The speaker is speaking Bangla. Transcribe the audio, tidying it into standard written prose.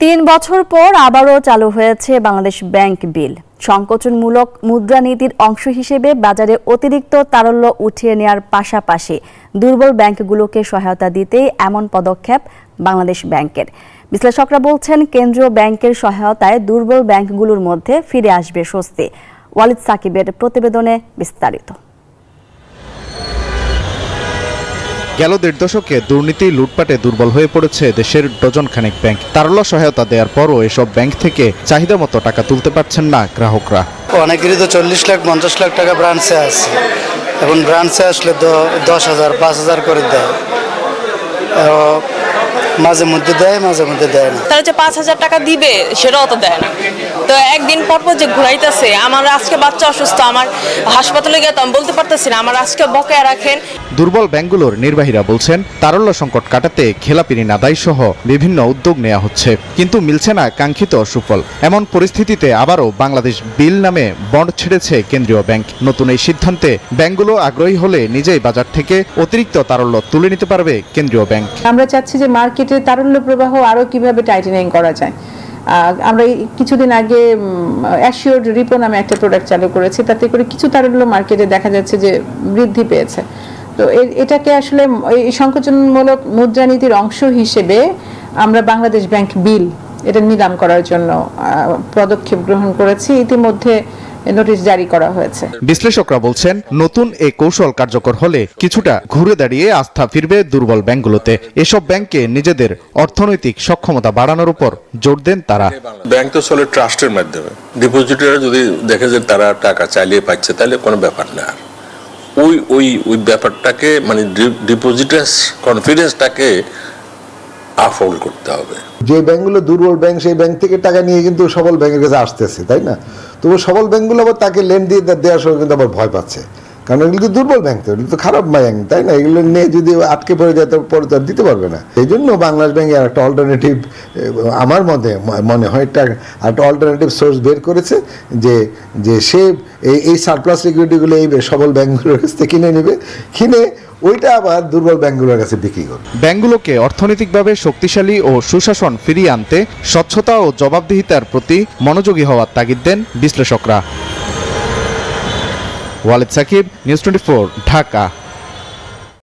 ৩ বছর পর আবারও চালু হয়েছে বাংলাদেশ ব্যাংক বিল। সংকোচনমূলক মুদ্রানীতির অংশ হিসেবে বাজারে অতিরিক্ত তারল্য উঠিয়ে নেওয়ার পাশাপাশি দুর্বল ব্যাংকগুলোকে সহায়তা দিতেই এমন পদক্ষেপ বাংলাদেশ ব্যাংকের। বিশ্লেষকরা বলছেন, কেন্দ্রীয় ব্যাংকের সহায়তায় দুর্বল ব্যাংকগুলোর মধ্যে ফিরে আসবে স্বস্তি। ওয়ালিদ সাকিবের প্রতিবেদনে বিস্তারিত। গেল ১.৫ দশকে দুর্নীতি লুটপাটে দুর্বল হয়ে পড়েছে দেশের ডজন খানেক ব্যাংক। তারল্য সহায়তা দেওয়ার পরও এসব ব্যাংক থেকে চাহিদা মতো টাকা তুলতে পারছেন না গ্রাহকরা। অনেকেরই তো ৪০ লাখ ৫০ লাখ টাকা ব্রাঞ্চে আছে, এখন ব্রাঞ্চে আসলে তো ১০,০০০ ৫,০০০ করে দেয়, মাঝে মধ্যে দেয় মাঝে মধ্যে দেয় না। তারা যে ৫,০০০ টাকা দিবে সেটাও তো দেয় না। তো একদিন পর যে ঘুরাইতেছে, আমার আজকে বাচ্চা অসুস্থ, আমার হাসপাতালে গেতাম, বলতে পারতেছি না, আমার আজকে বকেয়া রাখেন। দুর্বল ব্যাংকগুলোর নির্বাহীরা বলছেন, তারল্য সংকট কাটাতে খেলাপি ঋণ আদায় সহ বিভিন্ন উদ্যোগ নেওয়া হচ্ছে, কিন্তু মিলছে না কাঙ্ক্ষিত সুফল। এমন পরিস্থিতিতে আবারও বাংলাদেশ বিল নামে বন্ড ছেড়েছে কেন্দ্রীয় ব্যাংক। নতুন এই সিদ্ধান্তে ব্যাংকগুলো আগ্রহী হলে নিজেই বাজার থেকে অতিরিক্ত তারল্য তুলে নিতে পারবে কেন্দ্রীয় ব্যাংক। আমরা চাচ্ছি যে মার্কেটে তারল্য প্রবাহ আরো কিভাবে টাইটেনিং করা যায়। আমরা কিছুদিন আগে অ্যাসিওরড রিপো নামে একটা প্রোডাক্ট চালু করেছি, তাতে করে কিছু তারল্য মার্কেটে দেখা যাচ্ছে যে বৃদ্ধি পেয়েছে। তো এটাকে আসলে এই সংকোচনমূলক মুদ্রানীতির অংশ হিসেবে আমরা বাংলাদেশ ব্যাংক বিল এটা নিলাম করার জন্য পদক্ষেপ গ্রহণ করেছি। ইতিমধ্যে নোটিশ জারি করা হয়েছে। বিশ্লেষকরা বলছেন, নতুন এই কৌশল কার্যকর হলে কিছুটা ঘুরে দাঁড়িয়ে আস্থা ফিরবে দুর্বল ব্যাংকগুলোতে। এসব ব্যাংকে নিজেদের অর্থনৈতিক সক্ষমতা বাড়ানোর উপর জোর দেন তারা। ব্যাংক তো চলে ট্রাস্টের মাধ্যমে। ডিপোজিটররা যদি দেখে যে তারা টাকা চাইলে পাচ্ছে, তাহলে কোনো ব্যাপার না। ওই ব্যাপারটাকে মানে ডিপোজিটার্স কনফিডেন্সটাকে আফোল্ড করতে হবে। যে ব্যাংকগুলো দুর্বল ব্যাংক, সেই ব্যাংক থেকে টাকা নিয়ে কিন্তু সবল ব্যাংকের কাছে আসতেছে, তাই না? তবু সবল ব্যাংকগুলো আবার তাকে লেন দিয়ে দেওয়ার সময় কিন্তু আবার ভয় পাচ্ছে, কারণ এগুলো তো দুর্বল ব্যাংক, তো এগুলো তো খারাপ ব্যাংক, তাই না? এগুলো নিয়ে যদি আটকে পড়ে যায় তো পরে তো আর দিতে পারবে না। এই জন্য বাংলাদেশ ব্যাংকের একটা অল্টারনেটিভ, আমার মনে হয় একটা অল্টারনেটিভ সোর্স বের করেছে, যে সে এই সারপ্লাস লিকুইডিটিগুলো এই সবল ব্যাংকগুলোর কাছ থেকে কিনে নেবে, কিনে ওইটা আবার দুর্বল ব্যাংকগুলোর কাছে বিক্রি করবে। ব্যাংকগুলোকে অর্থনৈতিকভাবে শক্তিশালী ও সুশাসন ফিরিয়ে আনতে স্বচ্ছতা ও জবাবদিহিতার প্রতি মনোযোগী হওয়ার তাগিদ দেন বিশ্লেষকরা। ওয়ালিদ সাকিব, নিউজ 24, ঢাকা।